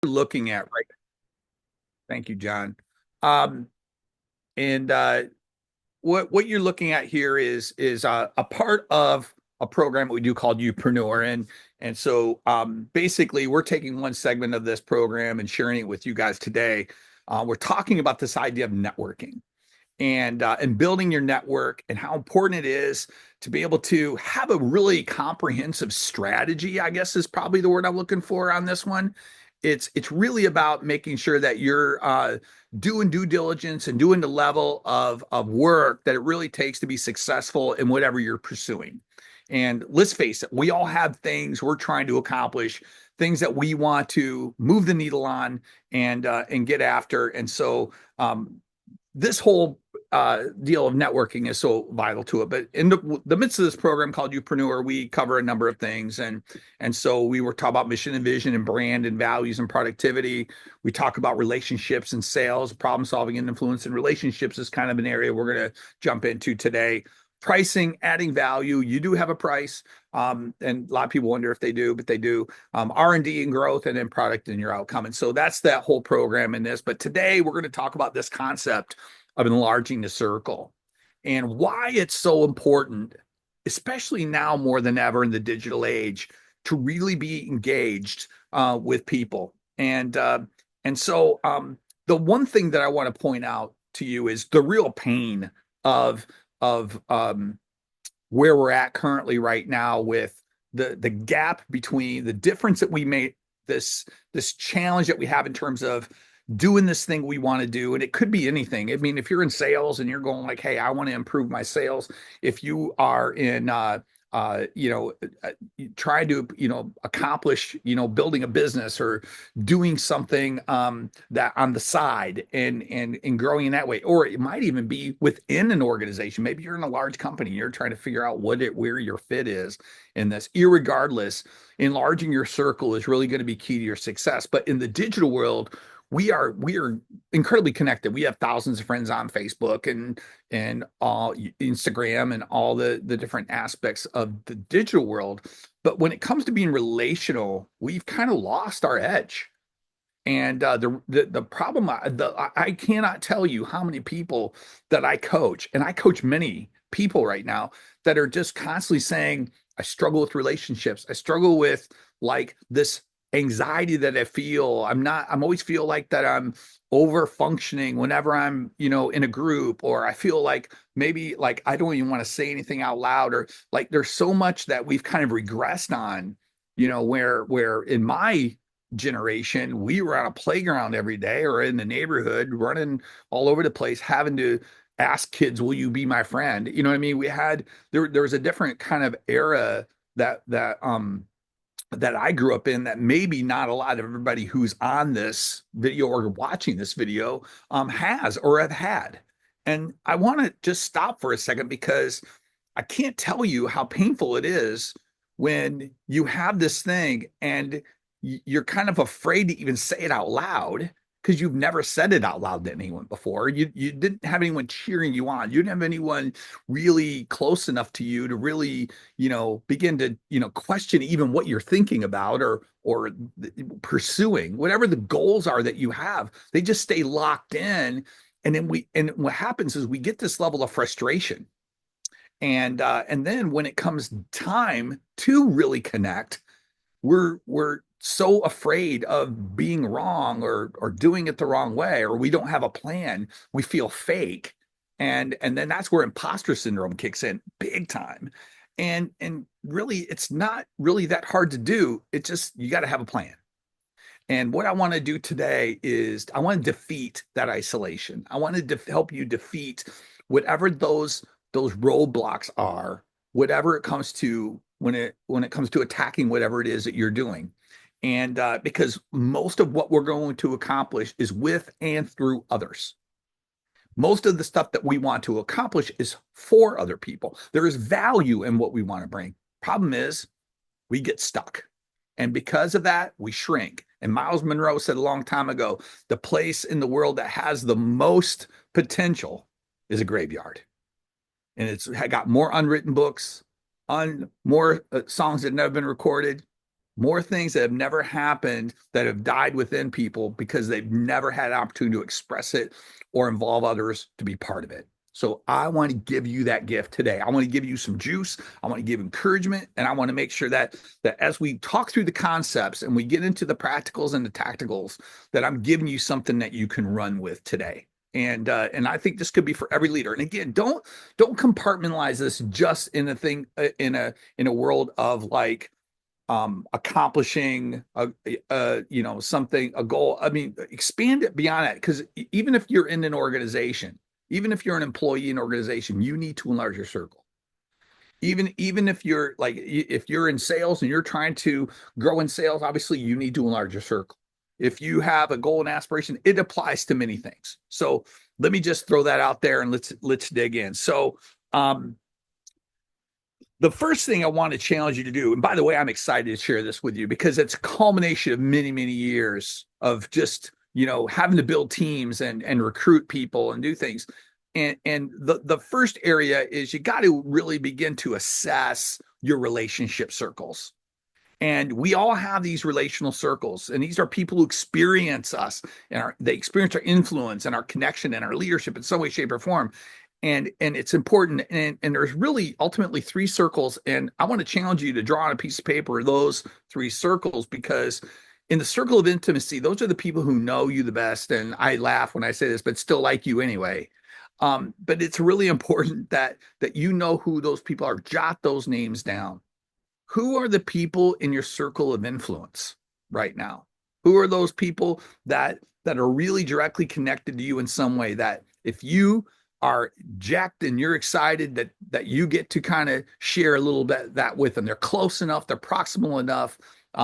Looking at right. Thank you, John. Um, and what you're looking at here is a part of a program we do called Upreneur, and so basically we're taking one segment of this program and sharing it with you guys today. We're talking about this idea of networking and building your network and how important it is to be able to have a really comprehensive strategy, I guess is probably the word I'm looking for on this one. It's really about making sure that you're doing due diligence and doing the level of work that it really takes to be successful in whatever you're pursuing. And let's face it, we all have things we're trying to accomplish, things that we want to move the needle on and get after. And so this whole deal of networking is so vital to it. But in the midst of this program called Upreneur, we cover a number of things, and so we were talking about mission and vision and brand and values and productivity. We talk about relationships and sales, problem solving and influence, and relationships is kind of an area we're going to jump into today. Pricing, adding value. You do have a price, and a lot of people wonder if they do, but they do. R&D and growth, and then product and your outcome. And so that's that whole program in this. But today we're going to talk about this concept of enlarging the circle and why it's so important, especially now more than ever in the digital age, to really be engaged with people. And the one thing that I want to point out to you is the real pain of of where we're at currently right now with the gap between the difference that we made, this challenge that we have in terms of doing this thing we want to do. And it could be anything. I mean, if you're in sales and you're going like, hey, I want to improve my sales. If you are in you know, trying to, accomplish, building a business or doing something that on the side and growing in that way. Or it might even be within an organization. Maybe you're in a large company, you're trying to figure out where your fit is in this. Irregardless, enlarging your circle is really going to be key to your success. But in the digital world, we are incredibly connected. We have thousands of friends on Facebook and all Instagram and all the different aspects of the digital world. But when it comes to being relational, we've kind of lost our edge. And the problem, I cannot tell you how many people that I coach, and I coach many people right now that are just constantly saying, I struggle with relationships. I struggle with like this anxiety that I feel. I'm always feel like that I'm over functioning whenever I'm, in a group, or I feel like maybe like I don't even want to say anything out loud, or like there's so much that we've kind of regressed on, where in my generation, we were on a playground every day or in the neighborhood running all over the place, having to ask kids, will you be my friend? You know what I mean? There was a different kind of era that I grew up in that maybe not a lot of everybody who's on this video or watching this video has or have had. And I want to just stop for a second because I can't tell you how painful it is when you have this thing and you're kind of afraid to even say it out loud because you've never said it out loud to anyone before. You didn't have anyone cheering you on. You didn't have anyone really close enough to you to really, begin to, question even what you're thinking about or pursuing. Whatever the goals are that you have, they just stay locked in. And what happens is we get this level of frustration. And then when it comes time to really connect, we're so afraid of being wrong or doing it the wrong way, or we don't have a plan. We feel fake. And then that's where imposter syndrome kicks in big time. And really it's not really that hard to do. It's just you got to have a plan. And what I want to do today is I want to defeat that isolation. I want to help you defeat whatever those roadblocks are, whatever it comes to when it comes to attacking whatever it is that you're doing. And because most of what we're going to accomplish is with and through others. Most of the stuff that we want to accomplish is for other people. There is value in what we want to bring. Problem is, we get stuck. And because of that, we shrink. And Miles Monroe said a long time ago, the place in the world that has the most potential is a graveyard. And it's got more unwritten books, more songs that never been recorded, more things that have never happened that have died within people because they've never had an opportunity to express it or involve others to be part of it. So I want to give you that gift today. I want to give you some juice. I want to give encouragement, and I want to make sure that as we talk through the concepts and we get into the practicals and the tacticals, that I'm giving you something that you can run with today. And I think this could be for every leader. And again, don't compartmentalize this just in a thing in a world of like accomplishing something, a goal. I mean, expand it beyond that, because even if you're in an organization, even if you're an employee in an organization, you need to enlarge your circle. Even if you're like, if you're in sales and you're trying to grow in sales, obviously you need to enlarge your circle. If you have a goal and aspiration, it applies to many things. So let me just throw that out there and let's dig in. So the first thing I want to challenge you to do, and by the way, I'm excited to share this with you because it's a culmination of many, many years of just, having to build teams and recruit people and do things. And the first area is you got to really begin to assess your relationship circles. And we all have these relational circles, and these are people who experience us, and they experience our influence and our connection and our leadership in some way, shape, or form. And it's important. And there's really ultimately three circles. And I want to challenge you to draw on a piece of paper those three circles, because in the circle of intimacy, those are the people who know you the best. And I laugh when I say this, but still like you anyway. But it's really important that you know who those people are. Jot those names down. Who are the people in your circle of influence right now? Who are those people that are really directly connected to you in some way, that if you are jacked and you're excited that you get to kind of share a little bit that with them? They're close enough, they're proximal enough.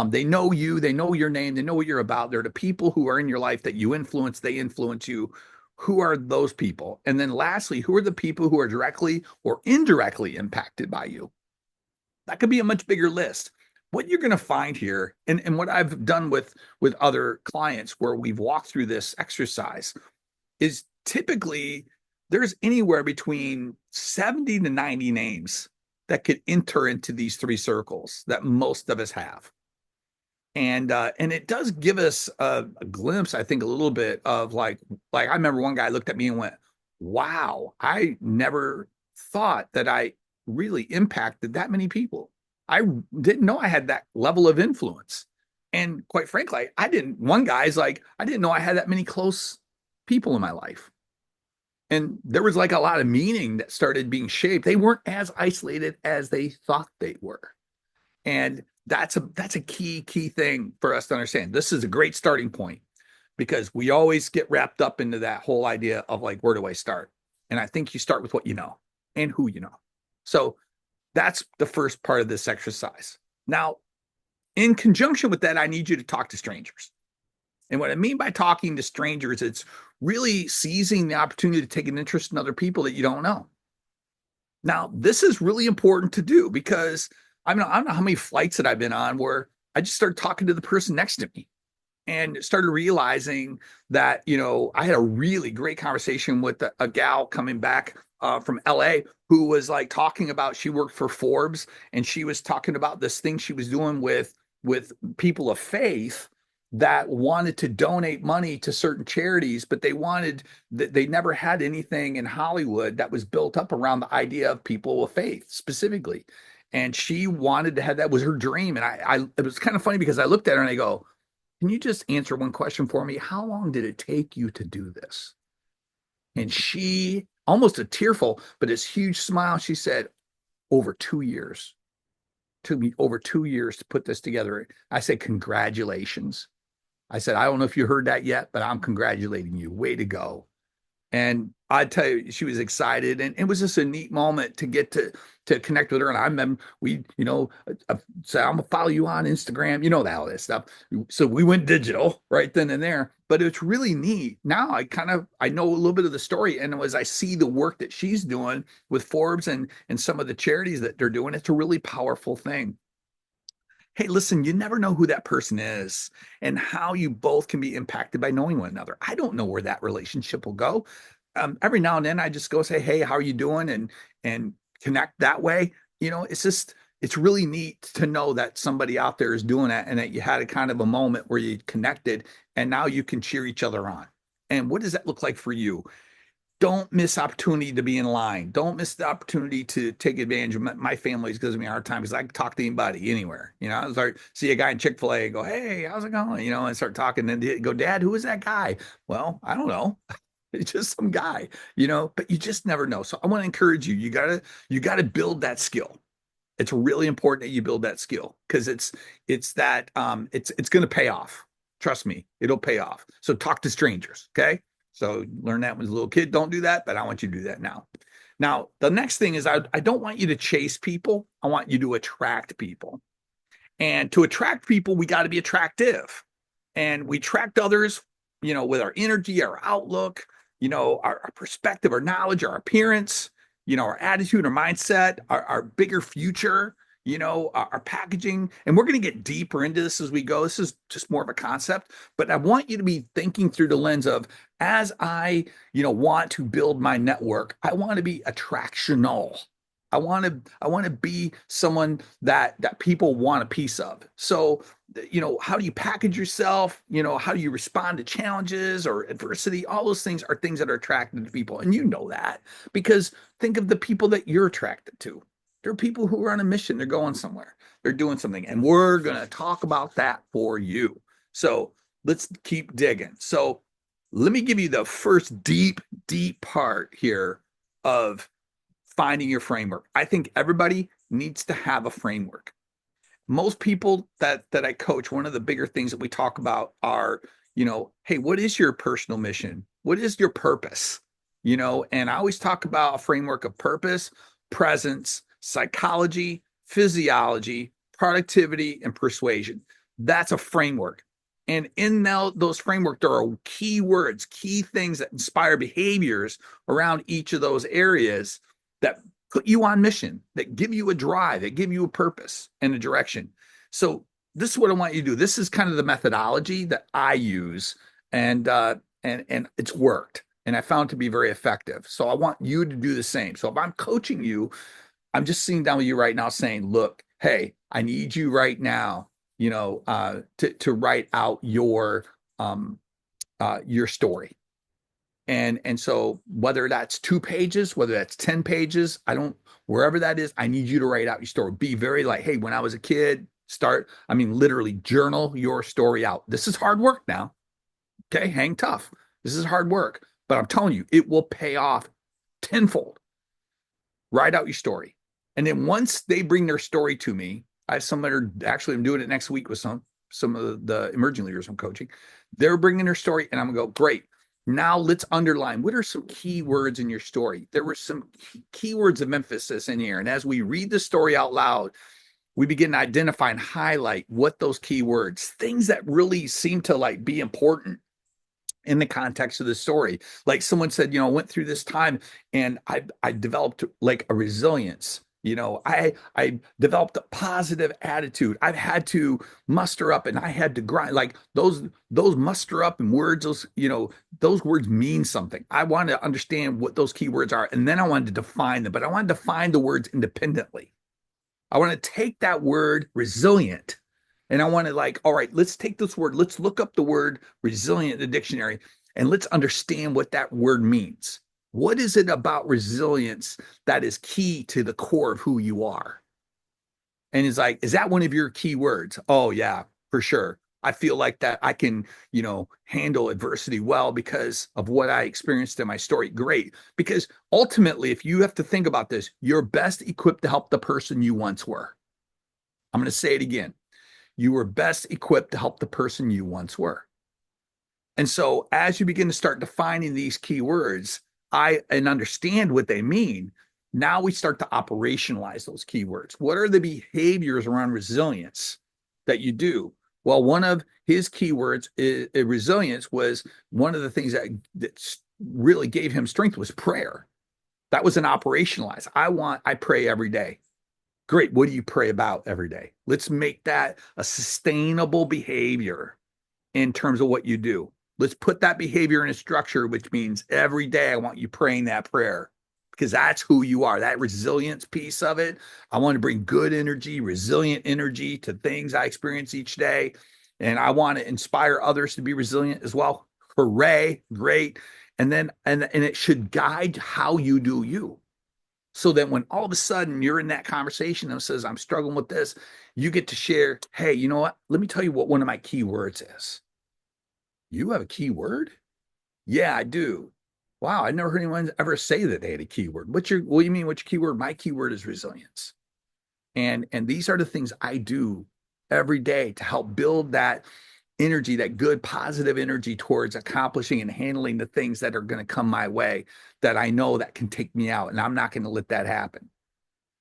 They know you, they know your name, they know what you're about. They're the people who are in your life that you influence, they influence you. Who are those people? And then lastly, who are the people who are directly or indirectly impacted by you? That could be a much bigger list. What you're going to find here, and what I've done with other clients where we've walked through this exercise, is typically there's anywhere between 70 to 90 names that could enter into these three circles that most of us have. And it does give us a glimpse, I think, a little bit of like I remember one guy looked at me and went, wow, I never thought that I really impacted that many people. I didn't know I had that level of influence. And quite frankly, one guy's like, I didn't know I had that many close people in my life. And there was like a lot of meaning that started being shaped. They weren't as isolated as they thought they were. And that's a key thing for us to understand. This is a great starting point, because we always get wrapped up into that whole idea of like, where do I start? And I think you start with what you know and who you know. So that's the first part of this exercise. Now, in conjunction with that, I need you to talk to strangers. And what I mean by talking to strangers, it's really seizing the opportunity to take an interest in other people that you don't know. Now, this is really important to do, because I don't know how many flights that I've been on where I just started talking to the person next to me and started realizing that, I had a really great conversation with a gal coming back from LA who was like talking about, she worked for Forbes, and she was talking about this thing she was doing with people of faith that wanted to donate money to certain charities, but they never had anything in Hollywood that was built up around the idea of people of faith specifically. And she wanted to have, that was her dream. And it was kind of funny because I looked at her and I go, can you just answer one question for me? How long did it take you to do this? And she, almost a tearful, but this huge smile, she said, over 2 years. Took me over 2 years to put this together. I said, congratulations. I said, I don't know if you heard that yet, but I'm congratulating you. Way to go. And I tell you, she was excited, and it was just a neat moment to get to connect with her. And I remember we, said, I'm gonna follow you on Instagram, all that stuff. So we went digital right then and there. But it's really neat. Now I know a little bit of the story, and as I see the work that she's doing with Forbes and some of the charities that they're doing, it's a really powerful thing. Hey, listen, you never know who that person is and how you both can be impacted by knowing one another. I don't know where that relationship will go. Every now and then I just go say, hey, how are you doing? And connect that way. It's just, it's really neat to know that somebody out there is doing that and that you had a kind of a moment where you connected and now you can cheer each other on. And what does that look like for you? Don't miss opportunity to be in line. Don't miss the opportunity to take advantage of my family's gives me a hard time because I can talk to anybody anywhere. I start see a guy in Chick-fil-A and go, hey, how's it going? And start talking and go, Dad, who is that guy? Well, I don't know. It's just some guy, but you just never know. So I want to encourage you. You gotta build that skill. It's really important that you build that skill because it's going to pay off. Trust me, it'll pay off. So talk to strangers, okay? So learn that when a little kid. Don't do that, but I want you to do that now. Now, the next thing is I don't want you to chase people. I want you to attract people. And to attract people, we got to be attractive. And we attract others, with our energy, our outlook, our perspective, our knowledge, our appearance, our attitude, our mindset, our bigger future, our packaging. And we're going to get deeper into this as we go. This is just more of a concept, but I want you to be thinking through the lens of as I want to build my network, I want to be attractional. I want to be someone that people want a piece of. So, how do you package yourself? How do you respond to challenges or adversity? All those things are things that are attracted to people. And you know that because think of the people that you're attracted to. They're people who are on a mission. They're going somewhere. They're doing something. And we're going to talk about that for you. So let's keep digging. So let me give you the first deep, deep part here of finding your framework. I think everybody needs to have a framework. Most people that I coach, one of the bigger things that we talk about are, hey, what is your personal mission? What is your purpose? And I always talk about a framework of purpose, presence, psychology, physiology, productivity, and persuasion. That's a framework. And in those framework, there are key words, key things that inspire behaviors around each of those areas that put you on mission, that give you a drive, that give you a purpose and a direction. So this is what I want you to do. This is kind of the methodology that I use, and it's worked, and I found it to be very effective. So I want you to do the same. So if I'm coaching you, I'm just sitting down with you right now, saying, "Look, hey, I need you right now, to write out your story." And so whether that's 2 pages, whether that's 10 pages, wherever that is, I need you to write out your story. Be very like, hey, when I was a kid, literally journal your story out. This is hard work now. Okay. Hang tough. This is hard work, but I'm telling you, it will pay off tenfold. Write out your story. And then once they bring their story to me, I have some that are actually, I'm doing it next week with some of the emerging leaders I'm coaching. They're bringing their story and I'm going to go, great. Now let's underline what are some key words in your story. There were some keywords of emphasis in here. And as we read the story out loud, we begin to identify and highlight what those key words, things that really seem to be important in the context of the story. Like someone said, I went through this time and I developed like a resilience. I developed a positive attitude. I've had to muster up and I had to grind like those muster up and words, those words mean something. I wanted to understand what those key words are. And then I wanted to define them, but I wanted to find the words independently. I want to take that word resilient and I want to all right, let's take this word. Let's look up the word resilient in the dictionary and let's understand what that word means. What is it about resilience that is key to the core of who you are? And it's like, is that one of your key words? Oh, yeah, for sure. I feel like that I can, handle adversity well because of what I experienced in my story. Great. Because ultimately, if you have to think about this, you're best equipped to help the person you once were. I'm going to say it again. You were best equipped to help the person you once were. And so as you begin to start defining these key words, and understand what they mean, now we start to operationalize those keywords. What are the behaviors around resilience that you do? Well, one of his keywords is resilience was one of the things that really gave him strength was prayer. That was an operationalized. I pray every day. Great. What do you pray about every day? Let's make that a sustainable behavior in terms of what you do. Let's put that behavior in a structure, which means every day I want you praying that prayer. because that's who you are. That resilience piece of it. I want to bring good energy, resilient energy to things I experience each day. And I want to inspire others to be resilient as well. Hooray, great. And then, and it should guide how you do you. So that when all of a sudden you're in that conversation and says, I'm struggling with this, you get to share, hey, you know what? Let me tell you what one of my key words is. You have a key word? Yeah, I do. Wow, I never heard anyone ever say that they had a keyword. What do you mean? What's your keyword? My keyword is resilience. And these are the things I do every day to help build that energy, that good positive energy towards accomplishing and handling the things that are going to come my way that I know that can take me out. And I'm not going to let that happen.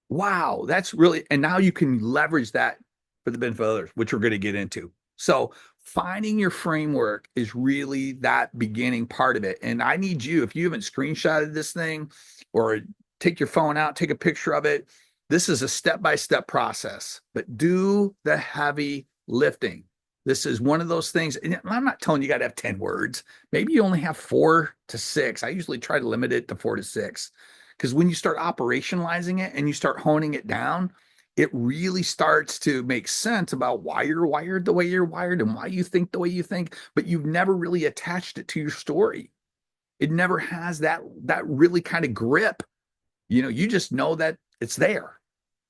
Wow, that's really, and now you can leverage that for the benefit of others, which we're going to get into. So finding your framework is really that beginning part of it. And I need you, if you haven't screenshotted this thing or take your phone out, take a picture of it. This is a step-by-step process, but do the heavy lifting. This is one of those things. And I'm not telling you got to have 10 words. Maybe you only have 4 to 6. I usually try to limit it to 4 to 6. Because when you start operationalizing it and you start honing it down, it really starts to make sense about why you're wired the way you're wired and why you think the way you think, but you've never really attached it to your story. It never has that really kind of grip. You just know that it's there.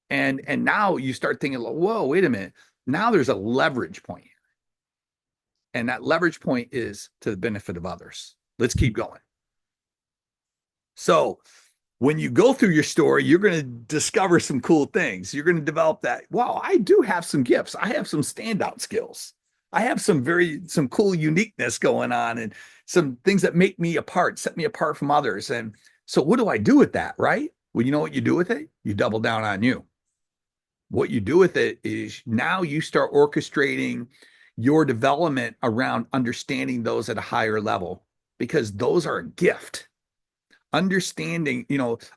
And now you start thinking, whoa, wait a minute. Now there's a leverage point here. And that leverage point is to the benefit of others. Let's keep going. So when you go through your story, you're going to discover some cool things. You're going to develop that. Wow, I do have some gifts. I have some standout skills. I have some cool uniqueness going on and some things that make me apart, set me apart from others. And so what do I do with that, right? Well, you know what you do with it? You double down on you. What you do with it is now you start orchestrating your development around understanding those at a higher level because those are a gift. Understanding,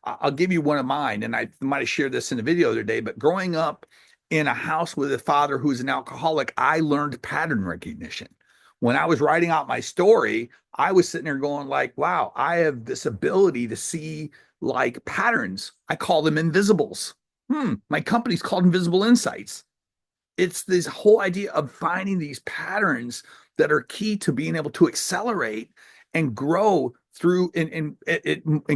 I'll give you one of mine, and I might have shared this in a video the other day, but growing up in a house with a father who's an alcoholic, I learned pattern recognition. When I was writing out my story, I was sitting there going like, wow, I have this ability to see like patterns. I call them invisibles. My company's called Invisible Insights. It's this whole idea of finding these patterns that are key to being able to accelerate and grow through in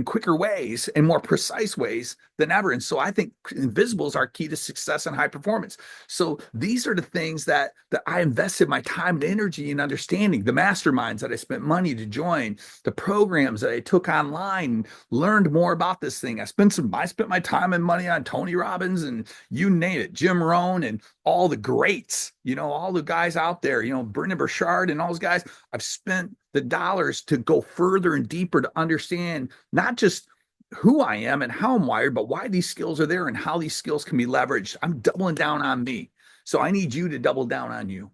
quicker ways and more precise ways than ever. And so I think invisibles are key to success and high performance. So these are the things that I invested my time and energy in understanding, the masterminds that I spent money to join, the programs that I took online, learned more about this thing. I spent my time and money on Tony Robbins and you name it, Jim Rohn and all the greats, all the guys out there, Brendon Burchard and all those guys. I've spent the dollars to go further and deeper to understand not just who I am and how I'm wired, but why these skills are there and how these skills can be leveraged. I'm doubling down on me. So I need you to double down on you.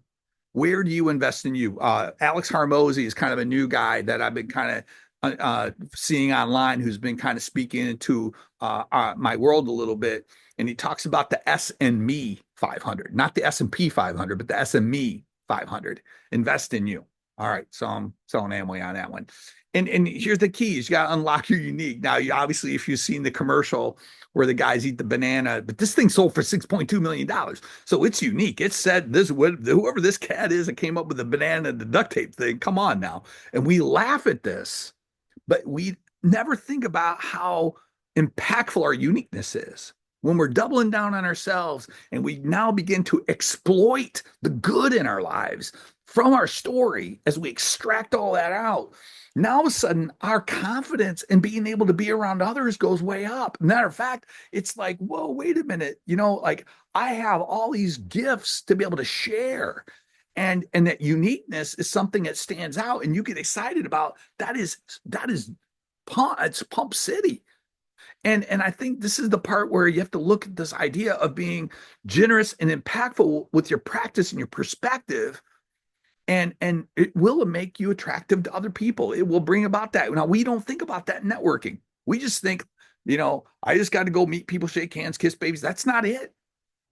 Where do you invest in you? Alex Harmozy is kind of a new guy that I've been kind of seeing online who's been kind of speaking into my world a little bit. And he talks about the S and Me 500, not the S&P 500, but the S and Me 500. Invest in you. All right, so I'm selling Amway on that one. And here's the key: is you got to unlock your unique. Now, obviously, if you've seen the commercial where the guys eat the banana, but this thing sold for $6.2 million, so it's unique. It said this whoever this cat is that came up with the banana and the duct tape thing. Come on now, and we laugh at this, but we never think about how impactful our uniqueness is. When we're doubling down on ourselves and we now begin to exploit the good in our lives from our story as we extract all that out, now all of a sudden our confidence in being able to be around others goes way up. Matter of fact, it's like, whoa, wait a minute. Like I have all these gifts to be able to share. And that uniqueness is something that stands out and you get excited about. It's Pump City. And I think this is the part where you have to look at this idea of being generous and impactful with your practice and your perspective. And it will make you attractive to other people. It will bring about that. Now, we don't think about that in networking. We just think, I just got to go meet people, shake hands, kiss babies. That's not it.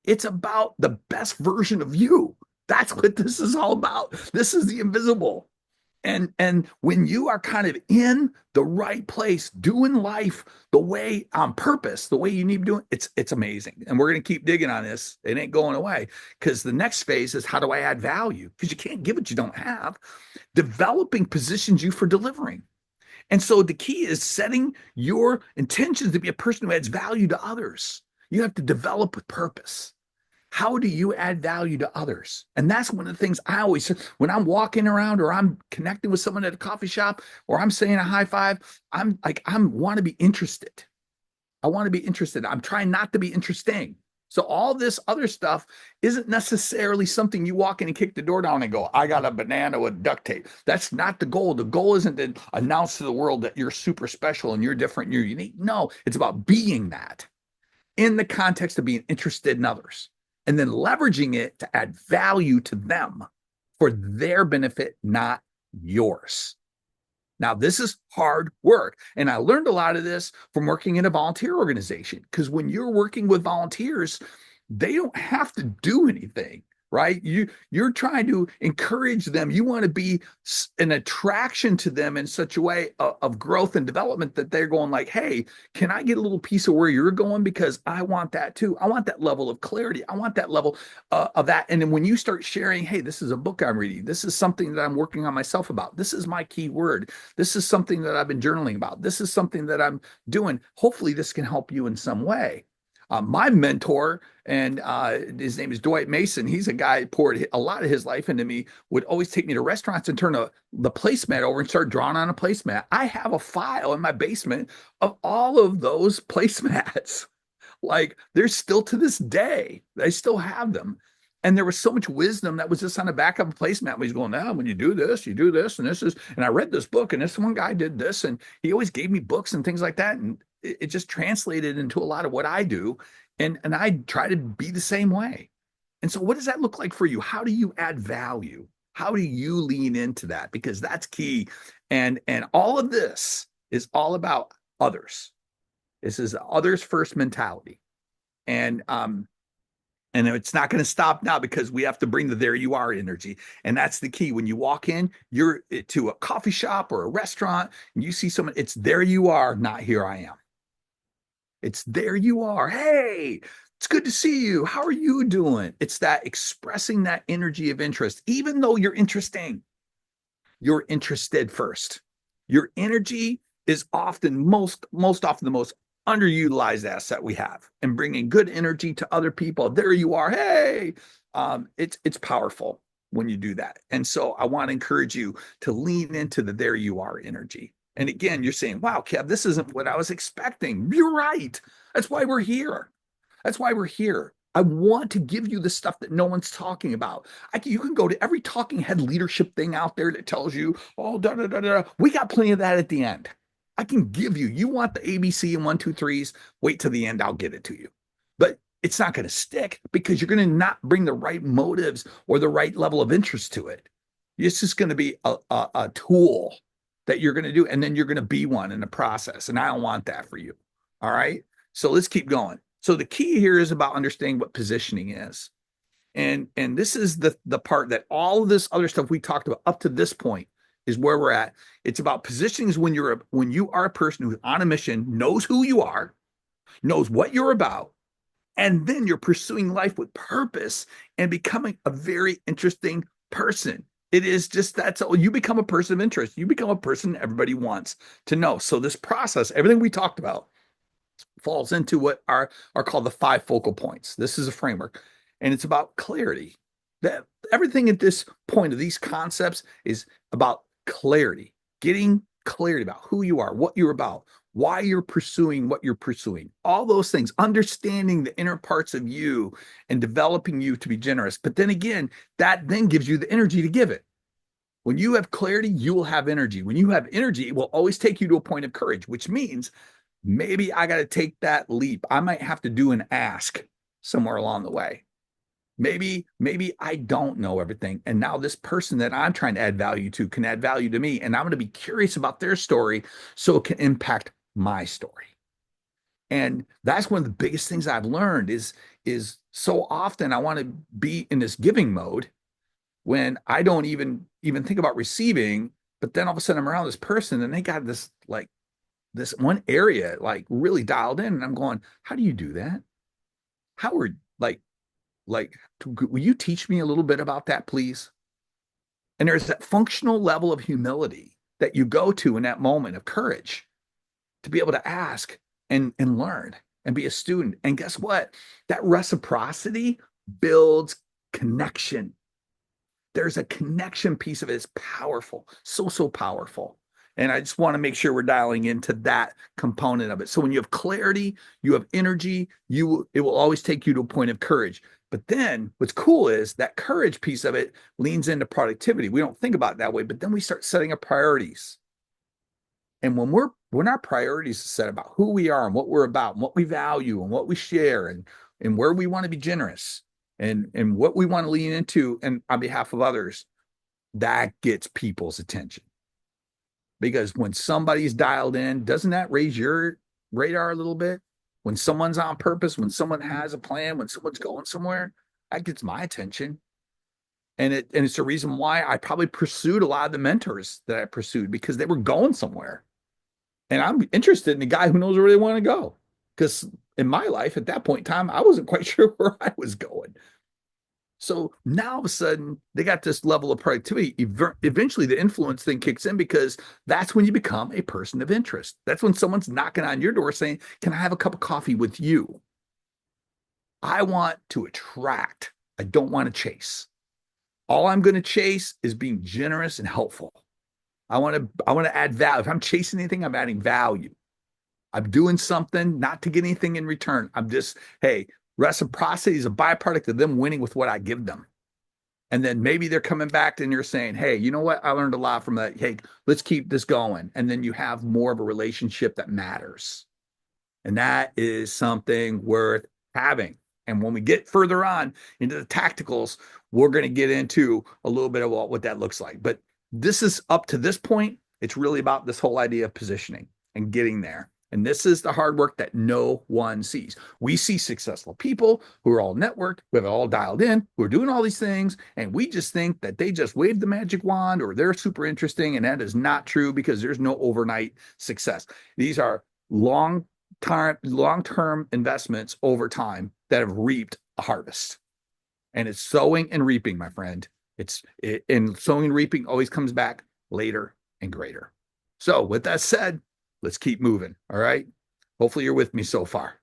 It's about the best version of you. That's what this is all about. This is the invisible. And when you are kind of in the right place, doing life the way on purpose, the way you need to do it, it's amazing. And we're going to keep digging on this. It ain't going away because the next phase is how do I add value? Because you can't give what you don't have. Developing positions you for delivering. And so the key is setting your intentions to be a person who adds value to others. You have to develop with purpose. How do you add value to others? And that's one of the things I always, when I'm walking around or I'm connecting with someone at a coffee shop or I'm saying a high five, I'm like, I want to be interested. I want to be interested. I'm trying not to be interesting. So all this other stuff isn't necessarily something you walk in and kick the door down and go, I got a banana with duct tape. That's not the goal. The goal isn't to announce to the world that you're super special and you're different and you're unique. No, it's about being that in the context of being interested in others and then leveraging it to add value to them for their benefit, not yours. Now, this is hard work. And I learned a lot of this from working in a volunteer organization because when you're working with volunteers, they don't have to do anything, right? You're trying to encourage them. You want to be an attraction to them in such a way of growth and development that they're going like, hey, can I get a little piece of where you're going? Because I want that too. I want that level of clarity. I want that level of that. And then when you start sharing, hey, this is a book I'm reading. This is something that I'm working on myself about. This is my key word. This is something that I've been journaling about. This is something that I'm doing. Hopefully this can help you in some way. My mentor, and his name is Dwight Mason. He's a guy who poured a lot of his life into me, would always take me to restaurants and turn the placemat over and start drawing on a placemat. I have a file in my basement of all of those placemats. Like they're still to this day, I still have them. And there was so much wisdom that was just on the back of a placemat. He's going, now, when you do this, you do this, and this is, and I read this book, and this one guy did this, and he always gave me books and things like that. And it just translated into a lot of what I do. And I try to be the same way. And so what does that look like for you? How do you add value? How do you lean into that? Because that's key. And all of this is all about others. This is others first mentality. And it's not going to stop now because we have to bring the there you are energy. And that's the key. When you walk in, you're to a coffee shop or a restaurant and you see someone, it's there you are, not here I am. It's there you are. Hey, it's good to see you. How are you doing? It's that expressing that energy of interest, even though you're interesting, you're interested first. Your energy is often most often the most underutilized asset we have, and bringing good energy to other people. There you are. Hey, it's powerful when you do that. And so I want to encourage you to lean into the there you are energy. And again, you're saying, wow, Kev, this isn't what I was expecting. You're right. That's why we're here. That's why we're here. I want to give you the stuff that no one's talking about. You can go to every talking head leadership thing out there that tells you, oh, da da da da. We got plenty of that at the end. I can give you. You want the ABC and one, two, threes? Wait till the end. I'll give it to you. But it's not going to stick because you're going to not bring the right motives or the right level of interest to it. It's just going to be a tool that you're going to do, and then you're going to be one in the process. And I don't want that for you. All right. So let's keep going. So the key here is about understanding what positioning is. And this is the part that all of this other stuff we talked about up to this point is where we're at. It's about positioning is when you are a person who's on a mission, knows who you are, knows what you're about, and then you're pursuing life with purpose and becoming a very interesting person. It is just that's all. You become a person of interest. You become a person everybody wants to know. So this process, everything we talked about, falls into what are called the five focal points. This is a framework, and it's about clarity. That everything at this point of these concepts is about clarity, getting clarity about who you are, what you're about, why you're pursuing what you're pursuing, all those things, understanding the inner parts of you and developing you to be generous. But then again, that then gives you the energy to give it. When you have clarity, you will have energy. When you have energy, it will always take you to a point of courage, which means maybe I got to take that leap. I might have to do an ask somewhere along the way. Maybe I don't know everything. And now this person that I'm trying to add value to can add value to me. And I'm going to be curious about their story so it can impact my story. And that's one of the biggest things I've learned is so often I want to be in this giving mode when I don't even think about receiving. But then all of a sudden I'm around this person and they got this like this one area like really dialed in, and I'm going, how do you do that? Howard, will you teach me a little bit about that, please? And there's that functional level of humility that you go to in that moment of courage to be able to ask and learn and be a student. And guess what? That reciprocity builds connection. There's a connection piece of it. It's powerful, so, so powerful. And I just want to make sure we're dialing into that component of it. So when you have clarity, you have energy, it will always take you to a point of courage. But then what's cool is that courage piece of it leans into productivity. We don't think about it that way, but then we start setting up priorities. And when our priorities are set about who we are and what we're about and what we value and what we share and where we want to be generous and what we want to lean into and on behalf of others, that gets people's attention. Because when somebody's dialed in, doesn't that raise your radar a little bit? When someone's on purpose, when someone has a plan, when someone's going somewhere, that gets my attention. And it's the reason why I probably pursued a lot of the mentors that I pursued because they were going somewhere. And I'm interested in the guy who knows where they want to go. Because in my life at that point in time, I wasn't quite sure where I was going. So now all of a sudden they got this level of productivity. Eventually the influence thing kicks in because that's when you become a person of interest. That's when someone's knocking on your door saying, can I have a cup of coffee with you? I want to attract. I don't want to chase. All I'm going to chase is being generous and helpful. I want to add value. If I'm chasing anything, I'm adding value. I'm doing something not to get anything in return. I'm just, hey, reciprocity is a byproduct of them winning with what I give them. And then maybe they're coming back and you're saying, hey, you know what? I learned a lot from that. Hey, let's keep this going. And then you have more of a relationship that matters. And that is something worth having. And when we get further on into the tacticals, we're going to get into a little bit of what that looks like. But this is up to this point, it's really about this whole idea of positioning and getting there. And this is the hard work that no one sees. We see successful people who are all networked, who have it all dialed in, who are doing all these things, and we just think that they just waved the magic wand or they're super interesting. And that is not true because there's no overnight success. These are long-term investments over time that have reaped a harvest. And it's sowing and reaping, my friend. And sowing and reaping always comes back later and greater. So with that said, let's keep moving. All right. Hopefully you're with me so far.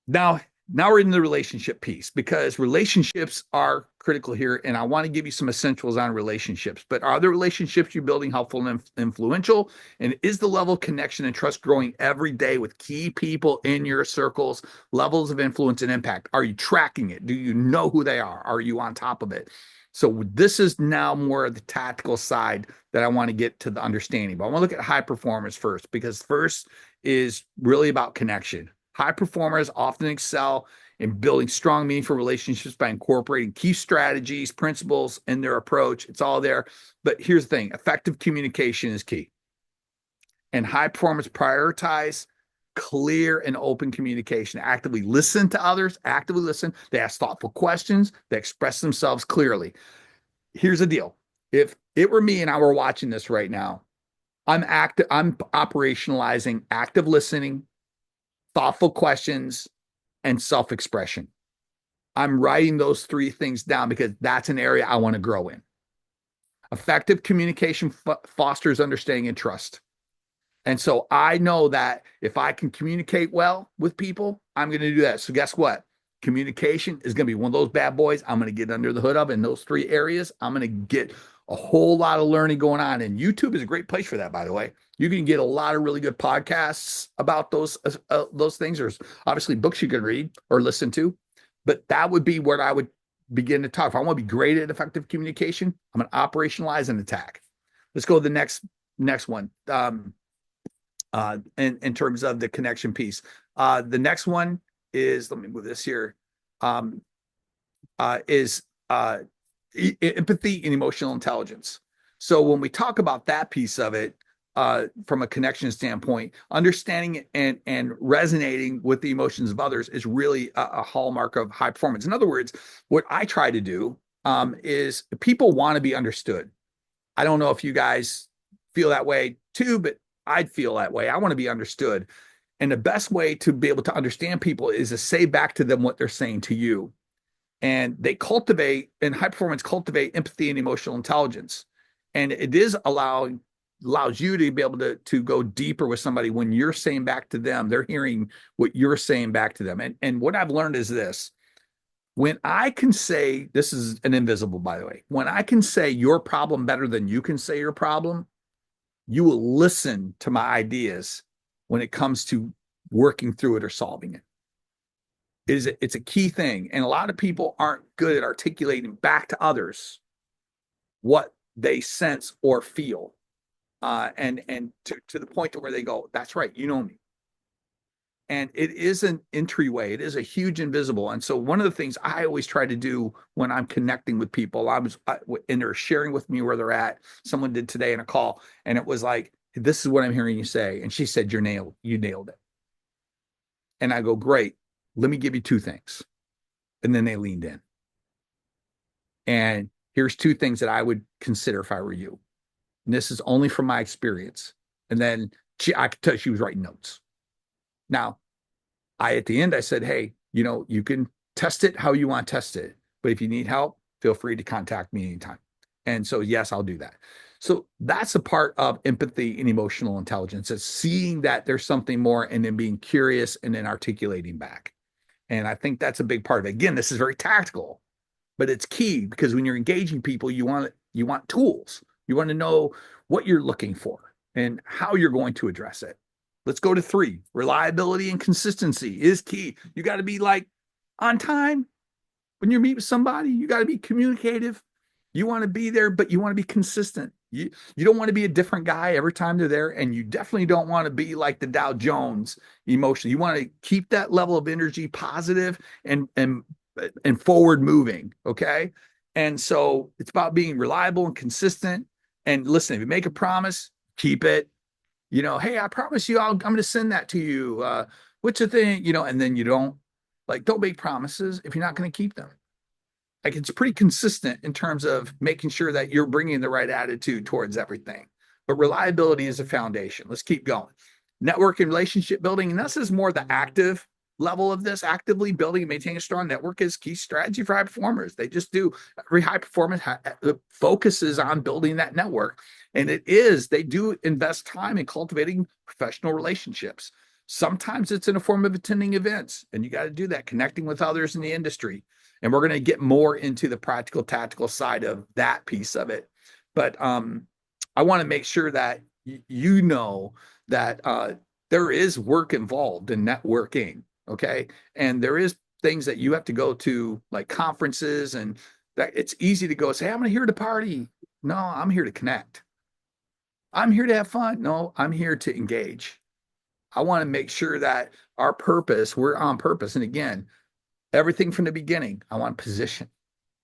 Now we're in the relationship piece because relationships are critical here. And I want to give you some essentials on relationships. But are the relationships you're building helpful and influential? And is the level of connection and trust growing every day with key people in your circles, levels of influence and impact? Are you tracking it? Do you know who they are? Are you on top of it? So this is now more of the tactical side that I want to get to the understanding. But I want to look at high performers first because first is really about connection. High performers often excel in building strong, meaningful relationships by incorporating key strategies, principles in their approach. It's all there. But here's the thing, effective communication is key. And high performers prioritize clear and open communication, actively listen to others, actively listen. They ask thoughtful questions, they express themselves clearly. Here's the deal. If it were me and I were watching this right now, I'm operationalizing active listening, thoughtful questions, and self-expression. I'm writing those three things down because that's an area I want to grow in. Effective communication fosters understanding and trust. And so I know that if I can communicate well with people, I'm going to do that. So guess what? Communication is going to be one of those bad boys I'm going to get under the hood of in those three areas. I'm going to get a whole lot of learning going on. And YouTube is a great place for that, by the way. You can get a lot of really good podcasts about those things. There's obviously books you can read or listen to, but that would be where I would begin to talk. If I want to be great at effective communication, I'm going to operationalize and attack. Let's go to the next one. In terms of the connection piece. The next one is, let me move this here, is empathy and emotional intelligence. So when we talk about that piece of it, from a connection standpoint, understanding and resonating with the emotions of others is really a hallmark of high performance. In other words, what I try to do is people want to be understood. I don't know if you guys feel that way too, but I'd feel that way. I want to be understood. And the best way to be able to understand people is to say back to them what they're saying to you. And they cultivate, and high performance cultivate empathy and emotional intelligence. And it is allows you to be able to go deeper with somebody when you're saying back to them, they're hearing what you're saying back to them. And what I've learned is this: when I can say, this is an invisible, by the way, when I can say your problem better than you can say your problem, you will listen to my ideas when it comes to working through it or solving it. It's a key thing. And a lot of people aren't good at articulating back to others what they sense or feel. And to the point to where they go, that's right, you know me. And it is an entryway. It is a huge invisible. And so one of the things I always try to do when I'm connecting with people, and they're sharing with me where they're at. Someone did today in a call, and it was like, this is what I'm hearing you say. And she said, you nailed it. And I go, great. Let me give you two things. And then they leaned in. And here's two things that I would consider if I were you. And this is only from my experience. And then I could tell she was writing notes. Now, at the end, I said, hey, you can test it how you want to test it. But if you need help, feel free to contact me anytime. And so, yes, I'll do that. So that's a part of empathy and emotional intelligence. It's seeing that there's something more and then being curious and then articulating back. And I think that's a big part of it. Again, this is very tactical, but it's key because when you're engaging people, you want tools. You want to know what you're looking for and how you're going to address it. Let's go to 3. Reliability and consistency is key. You got to be like on time when you meet with somebody. You got to be communicative. You want to be there, but you want to be consistent. You don't want to be a different guy every time they're there, and you definitely don't want to be like the Dow Jones emotion. You want to keep that level of energy positive and forward moving. Okay, and so it's about being reliable and consistent. And listen, if you make a promise, keep it. Hey, I promise you, I'm going to send that to you. What's the thing? And then you don't make promises if you're not going to keep them. Like, it's pretty consistent in terms of making sure that you're bringing the right attitude towards everything. But reliability is a foundation. Let's keep going. Network and relationship building. And this is more the active level of this. Actively building and maintaining a strong network is key strategy for high performers. They just do. Every high performance focuses on building that network. And they do invest time in cultivating professional relationships. Sometimes it's in a form of attending events, and you got to do that, connecting with others in the industry. And we're going to get more into the practical, tactical side of that piece of it. But I want to make sure that you know that there is work involved in networking, okay? And there is things that you have to go to, like conferences, and that it's easy to go say, I'm here to party. No, I'm here to connect. I'm here to have fun. No, I'm here to engage. I want to make sure that we're on purpose. And again, everything from the beginning, I want position.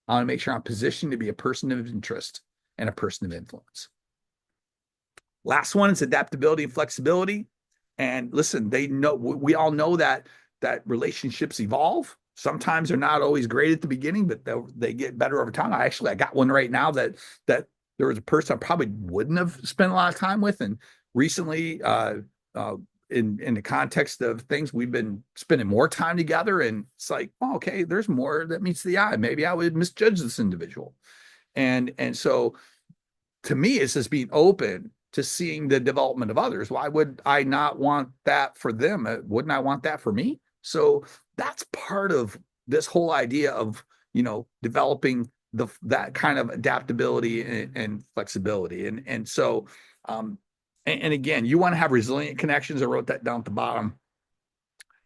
I want to make sure I'm positioned to be a person of interest and a person of influence. Last one is adaptability and flexibility. And listen, we all know that relationships evolve. Sometimes they're not always great at the beginning, but they get better over time. I got one right now that there was a person I probably wouldn't have spent a lot of time with, and recently, in the context of things, we've been spending more time together, and it's like, oh, okay, there's more that meets the eye. Maybe I would misjudge this individual, and so to me, it's just being open to seeing the development of others. Why would I not want that for them? Wouldn't I want that for me? So that's part of this whole idea of developing that kind of adaptability and flexibility, and so. And again, you want to have resilient connections. I wrote that down at the bottom.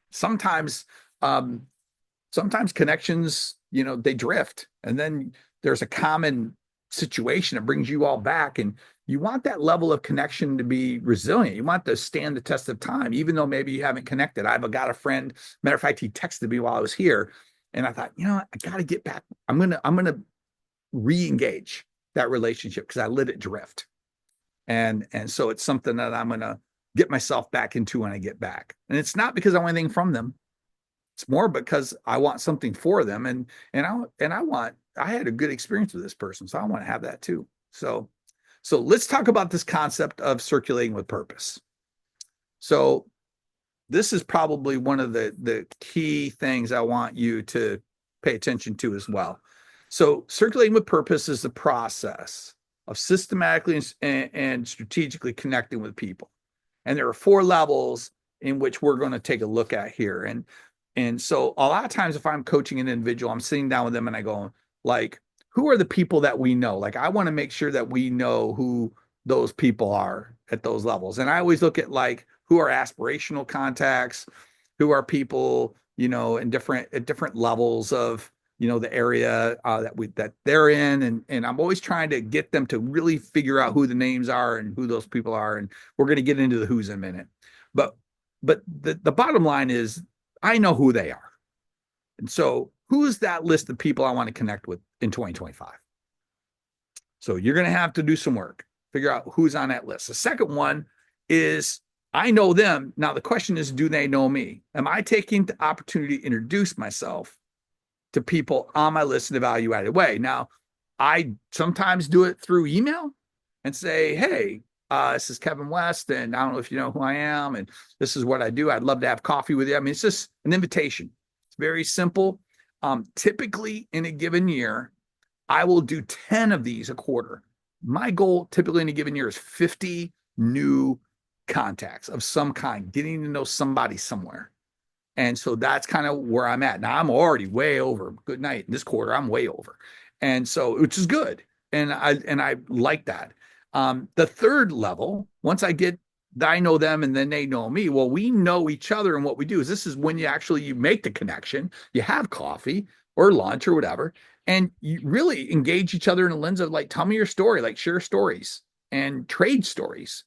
Sometimes, sometimes connections, they drift, and then there's a common situation that brings you all back, and you want that level of connection to be resilient. You want to stand the test of time, even though maybe you haven't connected. I've got a friend. Matter of fact, he texted me while I was here, and I thought, I got to get back. I'm gonna re-engage that relationship because I let it drift. And so it's something that I'm going to get myself back into when I get back. And it's not because I want anything from them. It's more because I want something for them. I had a good experience with this person. So I want to have that too. So So let's talk about this concept of circulating with purpose. So this is probably one of the key things I want you to pay attention to as well. So circulating with purpose is the process of systematically and strategically connecting with people. And there are four levels in which we're going to take a look at here. And so a lot of times if I'm coaching an individual, I'm sitting down with them and I go like, who are the people that we know? Like I want to make sure that we know who those people are at those levels. And I always look at like who are aspirational contacts, who are people, in different levels of, the area that they're in. And I'm always trying to get them to really figure out who the names are and who those people are. And we're going to get into the who's in a minute. But the bottom line is I know who they are. And so who is that list of people I want to connect with in 2025? So you're going to have to do some work, figure out who's on that list. The second one is I know them. Now, the question is, do they know me? Am I taking the opportunity to introduce myself to people on my list in a value-added way? Now, I sometimes do it through email and say, hey, this is Kevin West, and I don't know if you know who I am, and this is what I do. I'd love to have coffee with you. I mean, it's just an invitation. It's very simple. Typically, in a given year, I will do 10 of these a quarter. My goal typically in a given year is 50 new contacts of some kind, getting to know somebody somewhere. And so that's kind of where I'm at. Now I'm already way over. Good night. This quarter, I'm way over. And so, which is good. And I like that. The third level, once I know them and then they know me. Well, we know each other, and what we do is this is when you make the connection, you have coffee or lunch or whatever, and you really engage each other in a lens of like, tell me your story, like share stories and trade stories.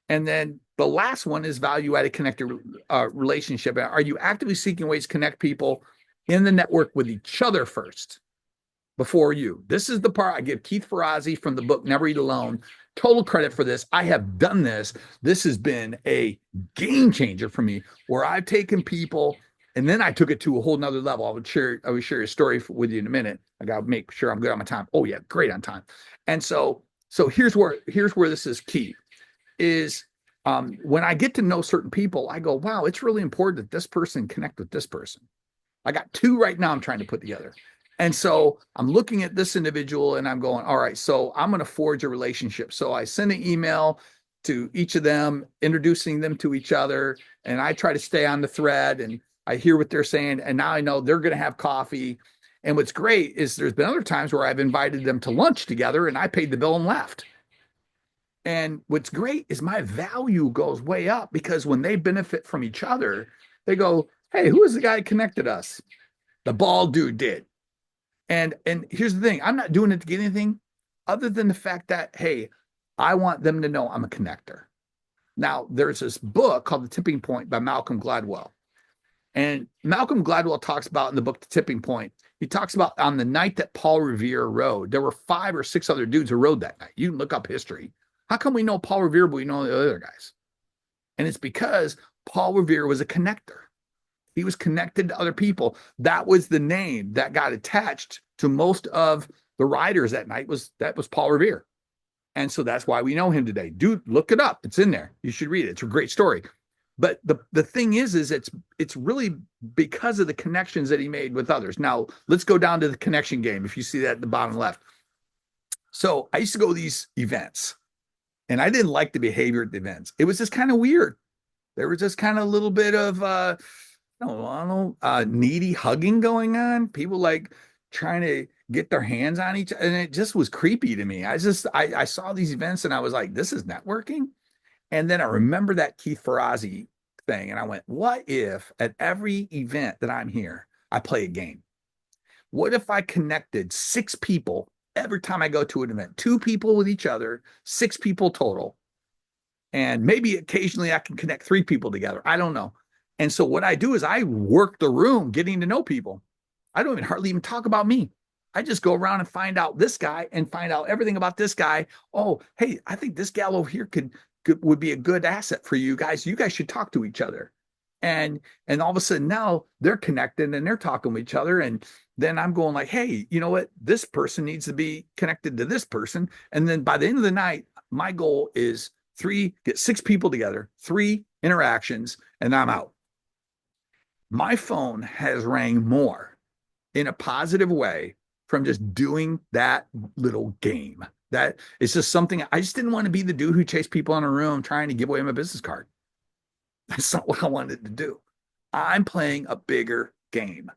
And then the last one is value-added connector relationship. Are you actively seeking ways to connect people in the network with each other first before you? This is the part I give Keith Ferrazzi from the book Never Eat Alone total credit for this. I have done this. This has been a game changer for me where I've taken people and then I took it to a whole nother level. I would share a story with you in a minute. I got to make sure I'm good on my time. Oh yeah, great on time. And so here's where this is key is when I get to know certain people, I go, wow, it's really important that this person connect with this person. I got two right now I'm trying to put together. And so I'm looking at this individual and I'm going, all right, so I'm going to forge a relationship. So I send an email to each of them, introducing them to each other. And I try to stay on the thread and I hear what they're saying. And now I know they're going to have coffee. And what's great is there's been other times where I've invited them to lunch together and I paid the bill and left. And what's great is my value goes way up because when they benefit from each other, they go, hey, who is the guy who connected us? The bald dude did. And here's the thing, I'm not doing it to get anything other than the fact that, hey, I want them to know I'm a connector. Now, there's this book called The Tipping Point by Malcolm Gladwell. And Malcolm Gladwell talks about in the book, The Tipping Point, he talks about on the night that Paul Revere rode, there were 5 or 6 other dudes who rode that night. You can look up history. How come we know Paul Revere, but we know the other guys? And it's because Paul Revere was a connector. He was connected to other people. That was the name that got attached to most of the riders that night was Paul Revere. And so that's why we know him today. Dude, look it up. It's in there. You should read it. It's a great story. But the thing is it's really because of the connections that he made with others. Now, let's go down to the connection game. If you see that at the bottom left. So I used to go to these events and I didn't like the behavior at the events. It was just kind of weird. There was just kind of a little bit of, needy hugging going on. People like trying to get their hands on each other. And it just was creepy to me. I saw these events and I was like, this is networking. And then I remember that Keith Ferrazzi thing. And I went, what if at every event that I'm here, I play a game? What if I connected 6 people every time I go to an event, 2 people with each other, 6 people total. And maybe occasionally I can connect 3 people together. I don't know. And so what I do is I work the room getting to know people. I don't hardly even talk about me. I just go around and find out this guy and find out everything about this guy. Oh, hey, I think this gal over here would be a good asset for you guys. You guys should talk to each other. And all of a sudden now they're connected and they're talking with each other. And then I'm going like, hey, you know what? This person needs to be connected to this person. And then by the end of the night, My goal is three, get six people together, three interactions, and I'm out. My phone has rang more in a positive way from just doing that little game. That it's just something I just didn't want to be the dude who chased people in a room trying to give away my business card. That's not what I wanted to do. I'm playing a bigger game.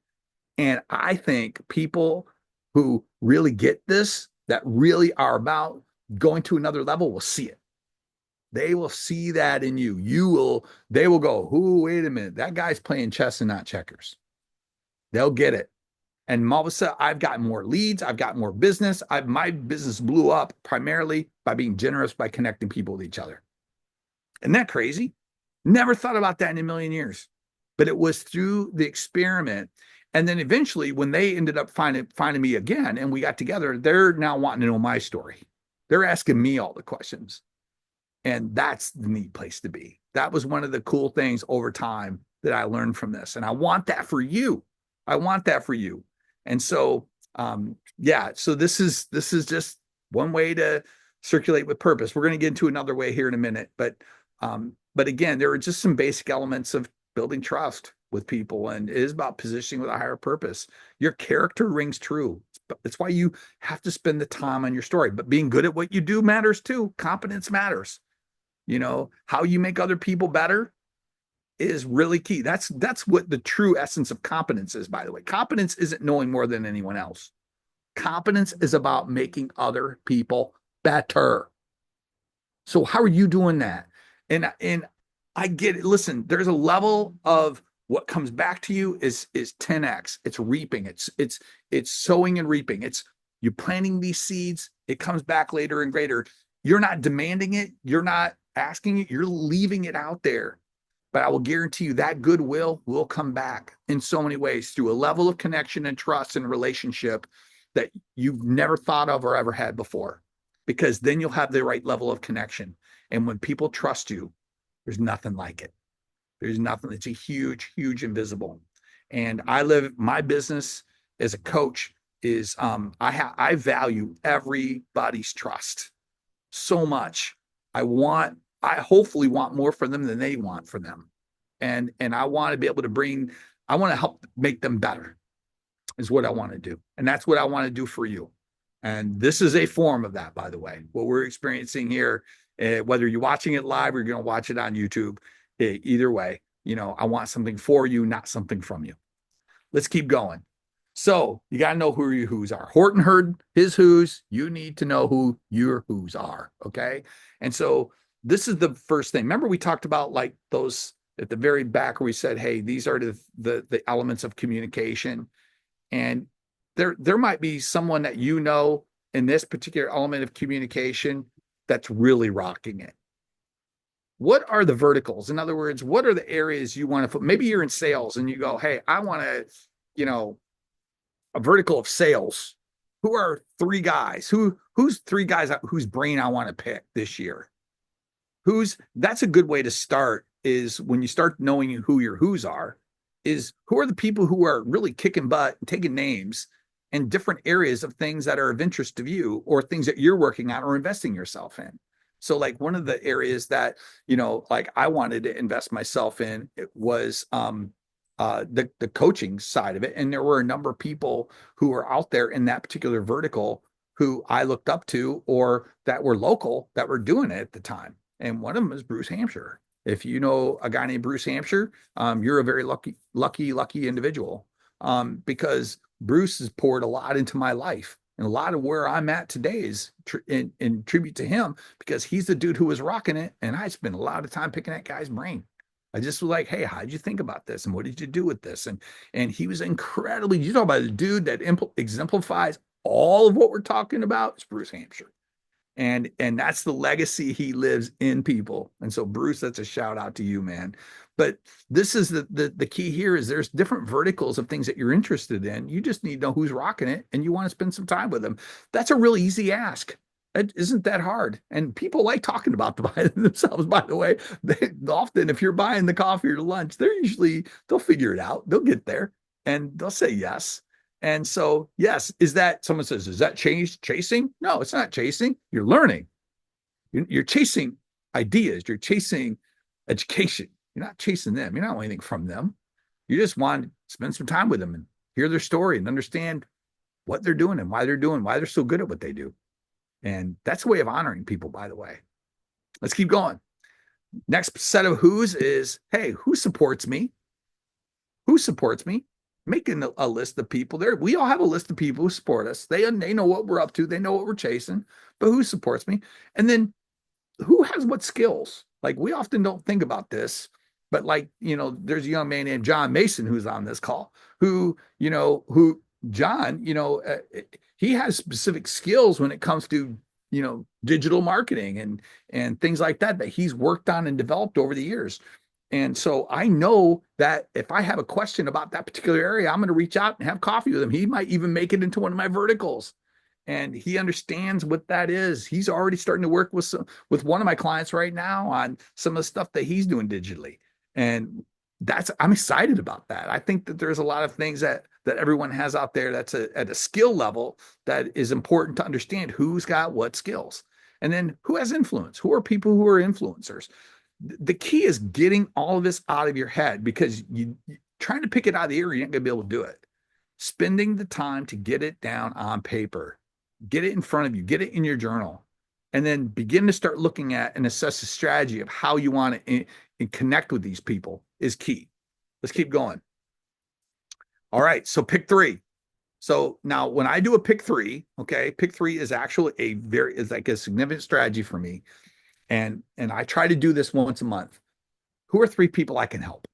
And I think people who really get this, that really are about going to another level, will see it. They will see that in you. They will go, "Who, wait a minute, that guy's playing chess and not checkers." They'll get it. And all of a sudden, I've got more leads. I've got more business. My business blew up primarily by being generous, by connecting people with each other. Isn't that crazy? Never thought about that in a million years. But it was through the experiment. And then eventually, when they ended up finding me again and we got together, they're now wanting to know my story. They're asking me all the questions. And that's the neat place to be. That was one of the cool things over time that I learned from this. And I want that for you. I want that for you. And so, yeah, so this is just one way to circulate with purpose. We're going to get into another way here in a minute, but again, there are just some basic elements of building trust with people, and it is about positioning with a higher purpose. Your character rings true. It's why you have to spend the time on your story, but being good at what you do matters too. Competence matters. You know, how you make other people better is really key. That's what the true essence of competence is, by the way. Competence isn't knowing more than anyone else. Competence is about making other people better. So how are you doing that? And I get it. Listen, there's a level of what comes back to you is 10x. It's reaping. It's sowing and reaping. It's you planting these seeds. It comes back later and greater. You're not demanding it. You're not asking it. You're leaving it out there. But I will guarantee you that goodwill will come back in so many ways through a level of connection and trust and relationship that you've never thought of or ever had before. Because then you'll have the right level of connection. And when people trust you, there's nothing like it. There's nothing. It's a huge, huge invisible. And my business as a coach is I value everybody's trust so much. I hopefully want more for them than they want for them. And I want to be able to I want to help make them better is what I want to do. And that's what I want to do for you. And this is a form of that, by the way, what we're experiencing here, whether you're watching it live or you're going to watch it on YouTube, either way, I want something for you, not something from you. Let's keep going. So you got to know who your who's are. Horton heard his who's. You need to know who your who's are. Okay. And so this is the first thing. Remember, we talked about like those at the very back where we said, hey, these are the elements of communication. And there might be someone that in this particular element of communication that's really rocking it. What are the verticals? In other words, what are the areas you want to put? Maybe you're in sales and you go, hey, I want to, a vertical of sales. Who are three guys? Who's three guys whose brain I want to pick this year? That's a good way to start, is when you start knowing who your who's are, is who are the people who are really kicking butt and taking names in different areas of things that are of interest to you or things that you're working on or investing yourself in. So like one of the areas that, like I wanted to invest myself in, it was the coaching side of it. And there were a number of people who were out there in that particular vertical who I looked up to or that were local that were doing it at the time. And one of them is Bruce Hampshire. If you know a guy named Bruce Hampshire, you're a very lucky individual, because Bruce has poured a lot into my life. And a lot of where I'm at today is in tribute to him, because he's the dude who was rocking it. And I spent a lot of time picking that guy's brain. I just was like, hey, how'd you think about this? And what did you do with this? And he was incredibly, you talk about a dude that exemplifies all of what we're talking about. It's Bruce Hampshire. And that's the legacy he lives in people. And so Bruce, that's a shout out to you, man. But this is the key here is there's different verticals of things that you're interested in. You just need to know who's rocking it and you want to spend some time with them. That's a really easy ask. It isn't that hard. And people like talking about themselves, by the way. Often if you're buying the coffee or the lunch, they'll figure it out. They'll get there and they'll say yes. And so, yes, someone says, is that chasing? No, it's not chasing. You're learning. You're chasing ideas. You're chasing education. You're not chasing them. You're not wanting anything from them. You just want to spend some time with them and hear their story and understand what they're doing and why they're so good at what they do. And that's a way of honoring people, by the way. Let's keep going. Next set of who's is, hey, who supports me? Who supports me? Making a list of people there. We all have a list of people who support us. They know what we're up to. They know what we're chasing, but who supports me? And then who has what skills? Like we often don't think about this, but like, there's a young man named John Mason who's on this call who John, he has specific skills when it comes to, digital marketing and things like that he's worked on and developed over the years. And so I know that if I have a question about that particular area, I'm going to reach out and have coffee with him. He might even make it into one of my verticals. And he understands what that is. He's already starting to work with one of my clients right now on some of the stuff that he's doing digitally. And I'm excited about that. I think that there's a lot of things that everyone has out there that's at a skill level that is important to understand who's got what skills. And then who has influence? Who are people who are influencers? The key is getting all of this out of your head, because you trying to pick it out of the air, you're not going to be able to do it. Spending the time to get it down on paper, get it in front of you, get it in your journal, and then begin to start looking at and assess the strategy of how you want to connect with these people is key. Let's keep going. All right. So pick three. So now when I do a pick three, okay, pick three is actually is like a significant strategy for me. And I try to do this once a month. Who are three people I can help?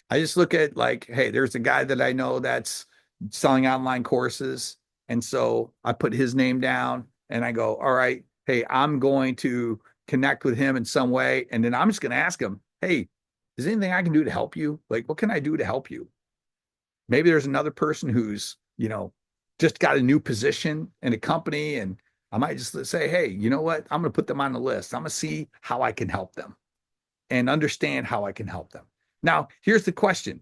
I just look at like, hey, there's a guy that I know that's selling online courses. And so I put his name down and I go, all right, hey, I'm going to connect with him in some way. And then I'm just going to ask him, hey, is there anything I can do to help you? Like, what can I do to help you? Maybe there's another person who's, just got a new position in a company, and I might just say, hey, you know what? I'm going to put them on the list. I'm going to see how I can help them and understand how I can help them. Now, here's the question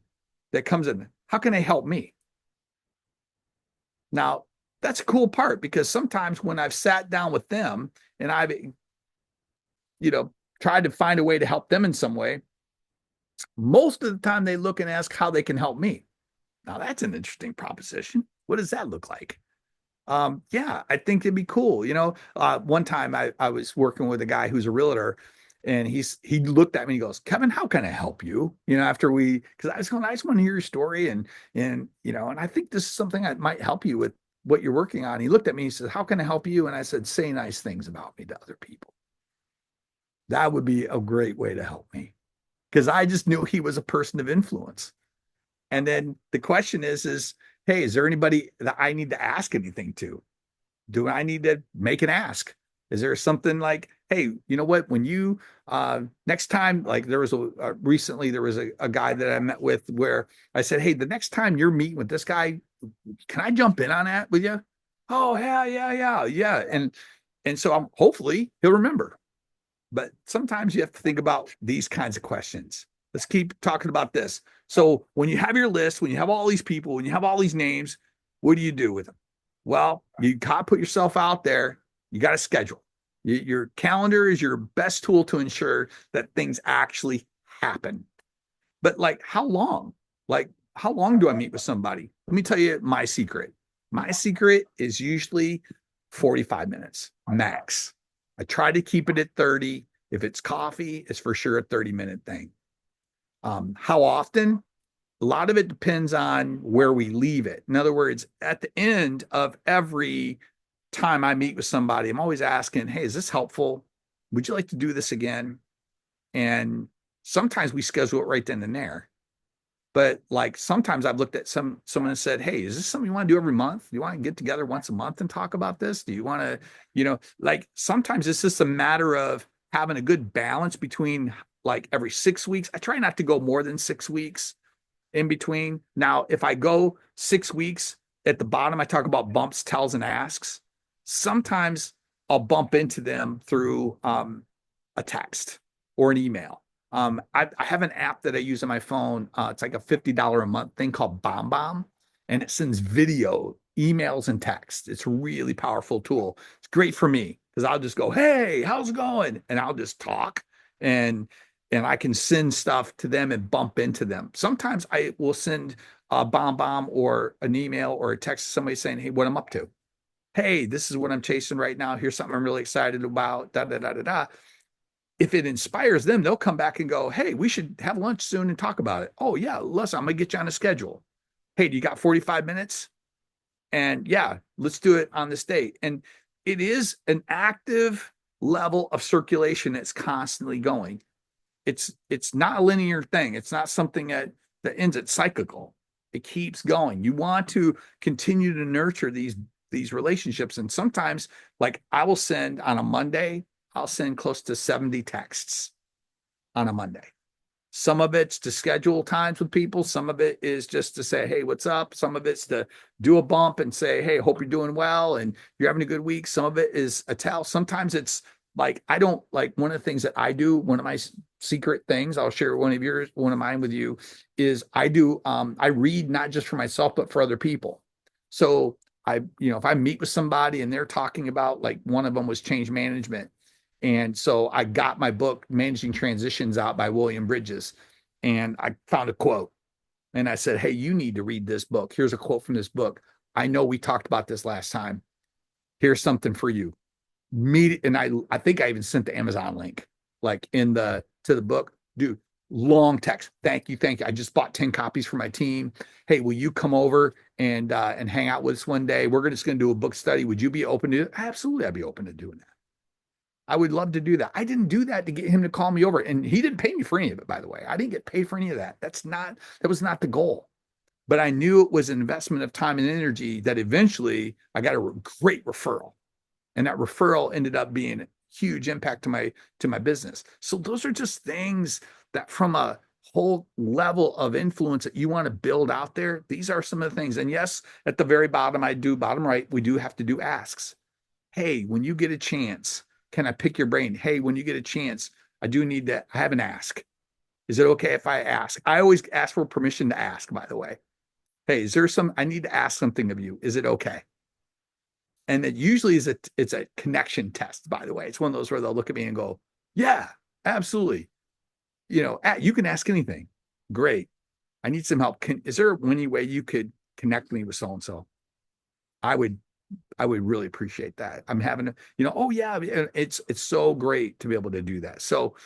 that comes in. How can they help me? Now, that's a cool part, because sometimes when I've sat down with them and I've, tried to find a way to help them in some way, most of the time they look and ask how they can help me. Now, that's an interesting proposition. What does that look like? Yeah, I think it'd be cool. One time I was working with a guy who's a realtor, and he looked at me and he goes, Kevin, how can I help you? After because I just want to hear your story, and I think this is something that might help you with what you're working on. He looked at me, he said, how can I help you? And I said, say nice things about me to other people. That would be a great way to help me, because I just knew he was a person of influence. And then the question is, hey, is there anybody that I need to ask anything to? Do I need to make an ask? Is there something like, hey, you know what? When you next time, like there was recently there was a guy that I met with where I said, hey, the next time you're meeting with this guy, can I jump in on that with you? Oh, yeah. And so hopefully he'll remember. But sometimes you have to think about these kinds of questions. Let's keep talking about this. So when you have your list, when you have all these people, when you have all these names, what do you do with them? Well, you got to put yourself out there. You got to schedule. Your calendar is your best tool to ensure that things actually happen. But like, how long? Like, how long do I meet with somebody? Let me tell you my secret. My secret is usually 45 minutes max. I try to keep it at 30. If it's coffee, it's for sure a 30-minute thing. How often? A lot of it depends on where we leave it. In other words, at the end of every time I meet with somebody, I'm always asking, hey, is this helpful? Would you like to do this again? And sometimes we schedule it right then and there. But like sometimes I've looked at someone and said, hey, is this something you want to do every month? Do you want to get together once a month and talk about this? Do you want to, like sometimes it's just a matter of having a good balance between like every 6 weeks. I try not to go more than 6 weeks in between. Now, if I go 6 weeks, at the bottom, I talk about bumps, tells, and asks. Sometimes I'll bump into them through a text or an email. I have an app that I use on my phone. It's like a $50 a month thing called BombBomb, and it sends video, emails, and text. It's a really powerful tool. It's great for me because I'll just go, "Hey, how's it going?" And I'll just talk, and I can send stuff to them and bump into them. Sometimes I will send a bomb or an email or a text to somebody saying, "Hey, what I'm up to. Hey, this is what I'm chasing right now. Here's something I'm really excited about." Da da da da da. If it inspires them, they'll come back and go, "Hey, we should have lunch soon and talk about it." "Oh yeah, listen, I'm gonna get you on a schedule. Hey, do you got 45 minutes?" And yeah, let's do it on this date. And it is an active level of circulation that's constantly going. It's not a linear thing. It's not something that ends. It's cyclical. It keeps going. You want to continue to nurture these relationships. And sometimes, like I will send on a Monday, I'll send close to 70 texts on a Monday. Some of it's to schedule times with people. Some of it is just to say, "Hey, what's up?" Some of it's to do a bump and say, "Hey, hope you're doing well and you're having a good week." Some of it is a tell. Sometimes it's like, I don't like, one of the things that I do, one of my secret things, I'll share one of mine with you, is I read not just for myself, but for other people. So if I meet with somebody and they're talking about, like, one of them was change management, and so I got my book, Managing Transitions, out by William Bridges. And I found a quote and I said, "Hey, you need to read this book. Here's a quote from this book. I know we talked about this last time. Here's something for you." Meet, and I think I even sent the Amazon link, like, in the to the book. Dude, long text. "Thank you, thank you. I just bought 10 copies for my team. Hey, will you come over and hang out with us one day? We're just going to do a book study. Would you be open to it?" Absolutely, I'd be open to doing that. I would love to do that. I didn't do that to get him to call me over. And he didn't pay me for any of it, by the way. I didn't get paid for any of that. That was not the goal. But I knew it was an investment of time and energy that eventually I got a great referral. And that referral ended up being a huge impact to my business. So those are just things that, from a whole level of influence that you want to build out there, these are some of the things. And yes, at the very bottom, bottom right, we do have to do asks. "Hey, when you get a chance, can I pick your brain? Hey, when you get a chance, I have an ask. Is it okay if I ask?" I always ask for permission to ask, by the way. "Hey, I need to ask something of you. Is it okay?" And it usually it's a connection test, by the way. It's one of those where they'll look at me and go, "Yeah, absolutely. You can ask anything." "Great. I need some help. Is there any way you could connect me with so and so? I would I would really appreciate that. I'm having oh yeah, it's so great to be able to do that." So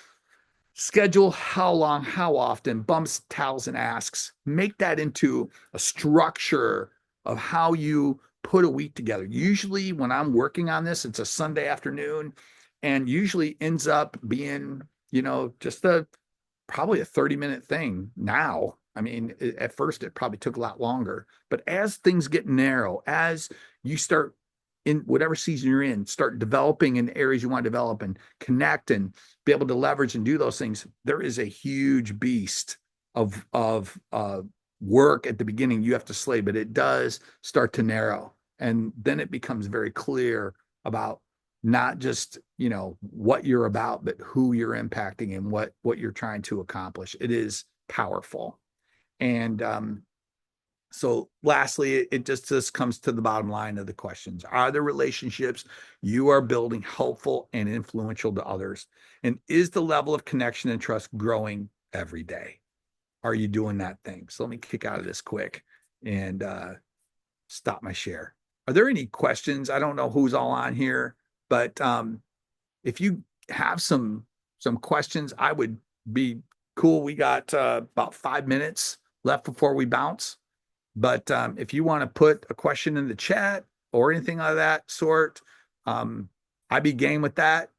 schedule how long, how often, bumps, towels, and asks. Make that into a structure of how you put a week together. Usually when I'm working on this, it's a Sunday afternoon, and usually ends up being, just probably a 30-minute thing now. I mean, at first it probably took a lot longer, but as things get narrow, as you start, in whatever season you're in, start developing in areas you want to develop and connect and be able to leverage and do those things, there is a huge beast of work at the beginning you have to slay, but it does start to narrow. And then it becomes very clear about not just, what you're about, but who you're impacting and what you're trying to accomplish. It is powerful. And so lastly, it just comes to the bottom line of the questions. Are the relationships you are building helpful and influential to others? And is the level of connection and trust growing every day? Are you doing that thing? So let me kick out of this quick and stop my share. Are there any questions? I don't know who's all on here, but if you have some questions, I would be cool. We got about 5 minutes left before we bounce. But if you want to put a question in the chat or anything of that sort, I'd be game with that.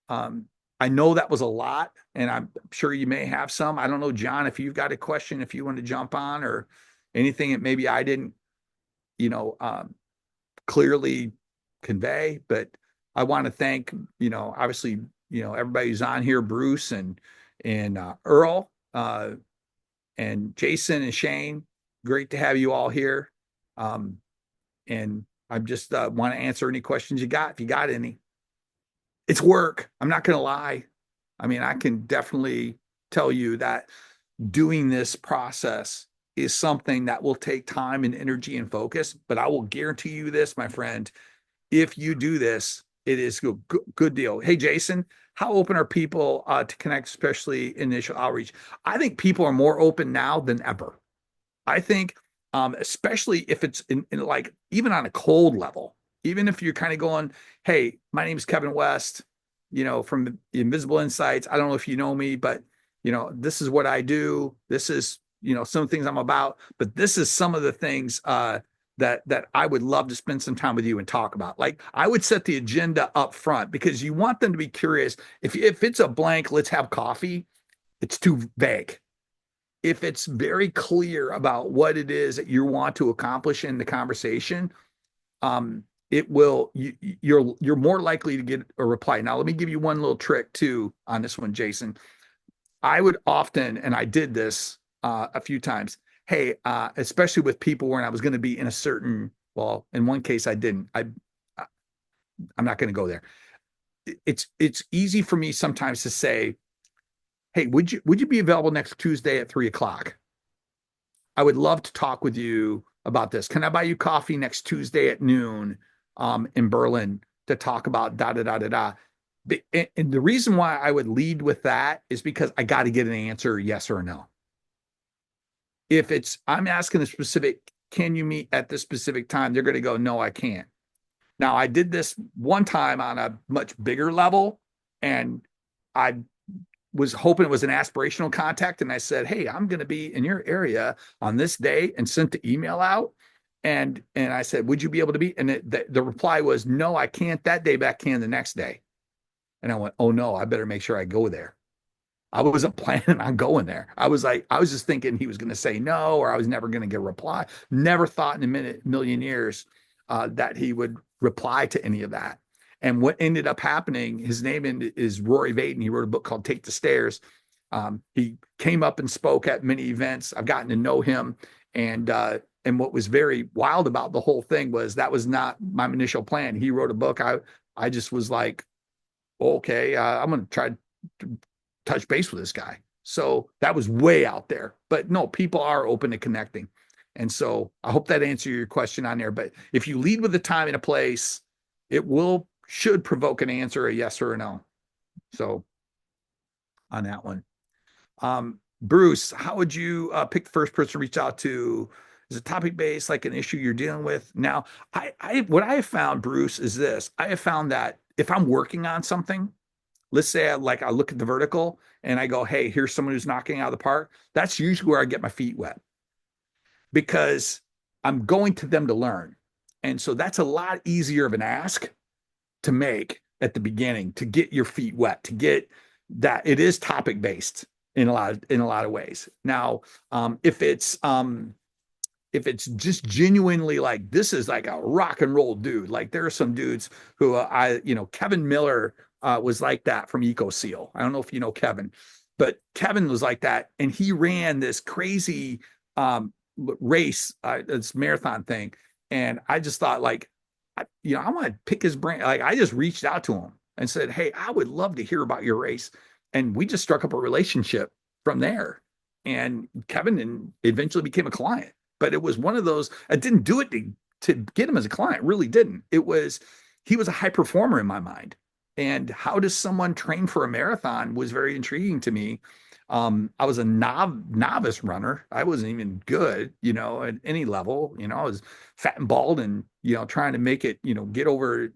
I know that was a lot, and I'm sure you may have some. I don't know, John, if you've got a question, if you want to jump on, or anything that maybe I didn't, clearly convey. But I want to thank, obviously, everybody who's on here, Bruce and Earl, and Jason and Shane. Great to have you all here. And I just want to answer any questions you got, if you got any. It's work. I'm not going to lie. I mean, I can definitely tell you that doing this process is something that will take time and energy and focus. But I will guarantee you this, my friend, if you do this, It is good deal. Hey, Jason, how open are people to connect, especially initial outreach? I think people are more open now than ever. I think, especially if it's in like even on a cold level, even if you're kind of going, hey, my name is Kevin West, from Invisible Insights. I don't know if you know me, but this is what I do. This is, some things I'm about, but this is some of the things that I would love to spend some time with you and talk about. Like I would set the agenda up front because you want them to be curious. If it's a blank, let's have coffee, it's too vague. If it's very clear about what it is that you want to accomplish in the conversation, it will you're more likely to get a reply. Now, let me give you one little trick too on this one, Jason. I would often, and I did this a few times. Hey, especially with people when I was going to be in a certain, well, in one case I didn't. I'm not going to go there. It's easy for me sometimes to say, hey, would you be available next Tuesday at 3 o'clock? I would love to talk with you about this. Can I buy you coffee next Tuesday at noon in Berlin to talk about da da da da da? And the reason why I would lead with that is because I got to get an answer, yes or no. If I'm asking a specific, can you meet at this specific time? They're going to go, no, I can't. Now, I did this one time on a much bigger level, and I was hoping it was an aspirational contact. And I said, hey, I'm going to be in your area on this day, and sent the email out. And I said, would you be able to be? And the reply was, no, I can't that day, but I can the next day. And I went, oh no, I better make sure I go there. I wasn't planning on going there. I was just thinking he was going to say no, or I was never going to get a reply. Never thought in a million years that he would reply to any of that. And what ended up happening, his name is Rory Vaden. He wrote a book called Take the Stairs. He came up and spoke at many events. I've gotten to know him. And what was very wild about the whole thing was that was not my initial plan. He wrote a book. I just was like, okay, I'm going to try to touch base with this guy. So that was way out there. But no, people are open to connecting. And so I hope that answered your question on there. But if you lead with a time and a place, it should provoke an answer, a yes or a no. So on that one. Bruce, how would you pick the first person to reach out to? Is it topic based, like an issue you're dealing with? Now, what I have found, Bruce, is this. I have found that if I'm working on something, let's say I look at the vertical and I go, hey, here's someone who's knocking out of the park. That's usually where I get my feet wet because I'm going to them to learn. And so that's a lot easier of an ask to make at the beginning, to get your feet wet, to get that. It is topic based in a lot of ways. Now, if it's just genuinely like, this is like a rock and roll dude. Like there are some dudes who Kevin Miller was like that from EcoSeal. I don't know if you know Kevin, but Kevin was like that. And he ran this crazy race, this marathon thing. And I just thought I want to pick his brain. Like I just reached out to him and said, hey, I would love to hear about your race. And we just struck up a relationship from there. And Kevin eventually became a client. But it was one of those, I didn't do it to get him as a client, really didn't. He was a high performer in my mind. And how does someone train for a marathon was very intriguing to me. I was a novice runner. I wasn't even good, at any level. I was fat and bald and, trying to make it, get over,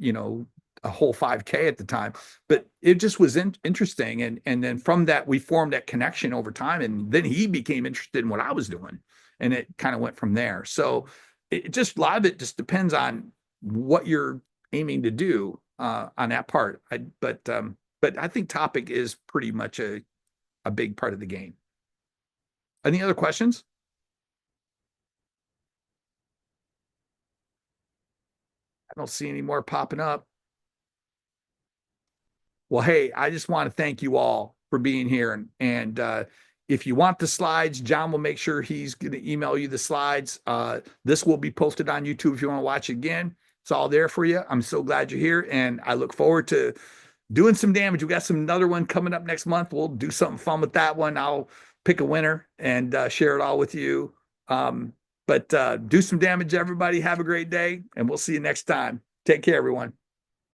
a whole 5K at the time. But it just was interesting. And then from that, we formed that connection over time. And then he became interested in what I was doing. And it kind of went from there. So a lot of it just depends on what you're aiming to do on that part. But I think topic is pretty much a big part of the game. Any other questions? I don't see any more popping up. Well, hey, I just want to thank you all for being here. And if you want the slides, John will make sure he's going to email you the slides. This will be posted on YouTube if you want to watch it again. It's all there for you. I'm so glad you're here, and I look forward to doing some damage. We got another one coming up next month. We'll do something fun with that one. I'll pick a winner and share it all with you. But do some damage, everybody. Have a great day, and we'll see you next time. Take care, everyone.